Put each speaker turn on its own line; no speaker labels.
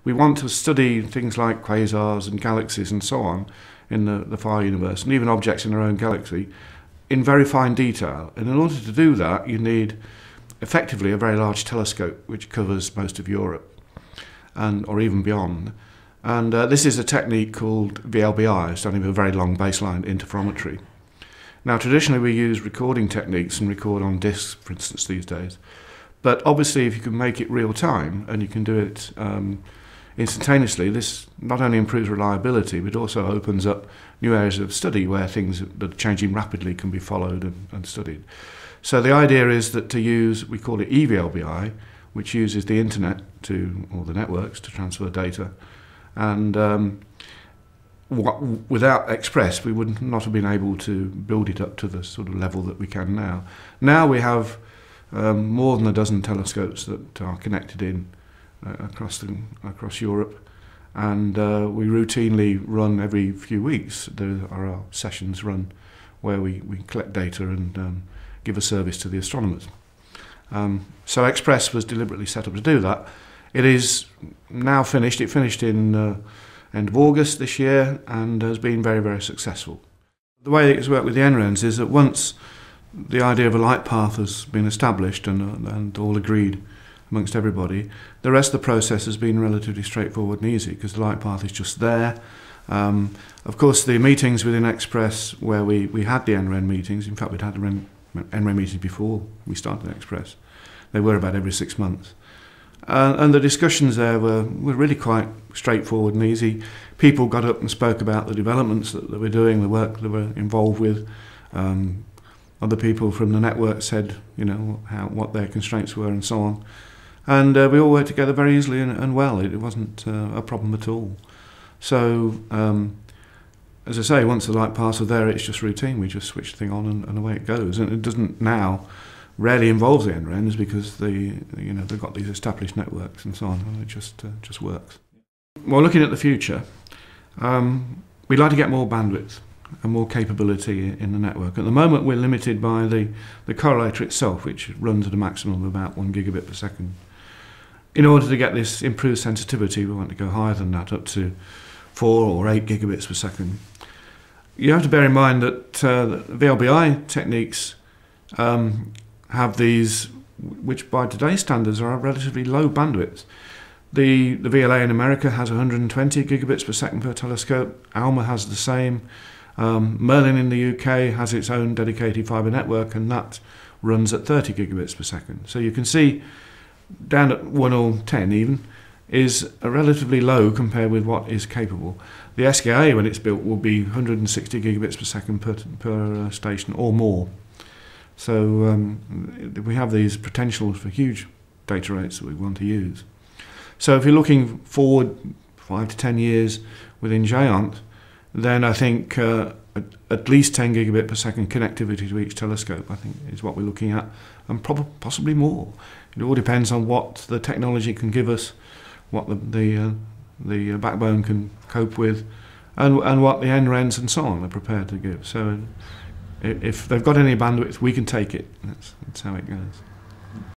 We want to study things like quasars and galaxies and so on in the far universe, and even objects in our own galaxy, in very fine detail. And in order to do that, you need effectively a very large telescope which covers most of Europe, or even beyond. And this is a technique called VLBI, standing for Very Long Baseline Interferometry. Now, traditionally we use recording techniques and record on disks, for instance, these days. But obviously, if you can make it real time and you can do it instantaneously, this not only improves reliability, but also opens up new areas of study where things that are changing rapidly can be followed and studied. So the idea is that to use, we call it eVLBI, which uses the internet or the networks to transfer data. And without Express, we would not have been able to build it up to the sort of level that we can now. Now we have more than a dozen telescopes that are connected across Europe, and we routinely run every few weeks. There are our sessions run where we collect data and give a service to the astronomers. So Express was deliberately set up to do that. It is now finished. It finished in end of August this year and has been very, very successful. The way it's worked with the NRENs is that once the idea of a light path has been established and all agreed amongst everybody, the rest of the process has been relatively straightforward and easy because the light path is just there. Of course, the meetings within Express where we had the NREN meetings, in fact we'd had the NREN meetings before we started Express, they were about every 6 months. And the discussions there were really quite straightforward and easy. People got up and spoke about the developments that we're doing, the work that we're involved with. Other people from the network said, what their constraints were and so on. And we all worked together very easily and well. It wasn't a problem at all. So, as I say, once the light paths are there, it's just routine. We just switch the thing on and away it goes. And it doesn't now rarely involves the NRENs because they've got these established networks and so on, and it just works. Well, looking at the future, we'd like to get more bandwidth and more capability in the network. At the moment, we're limited by the correlator itself, which runs at a maximum of about 1 gigabit per second. In order to get this improved sensitivity, we want to go higher than that, up to 4 or 8 gigabits per second. You have to bear in mind that VLBI techniques have these, which by today's standards are relatively low bandwidth. The VLA in America has 120 gigabits per second per telescope. ALMA has the same. Merlin in the UK has its own dedicated fibre network, and that runs at 30 gigabits per second. So you can see down at 1 or 10 even is a relatively low compared with what is capable. The SKA, when it's built, will be 160 gigabits per second per station or more. So we have these potentials for huge data rates that we want to use. So if you're looking forward 5 to 10 years within GÉANT, then I think at least 10 gigabit per second connectivity to each telescope, I think, is what we're looking at, and possibly more. It all depends on what the technology can give us, what the backbone can cope with, and what the NRENs and so on are prepared to give. So if they've got any bandwidth, we can take it. That's how it goes.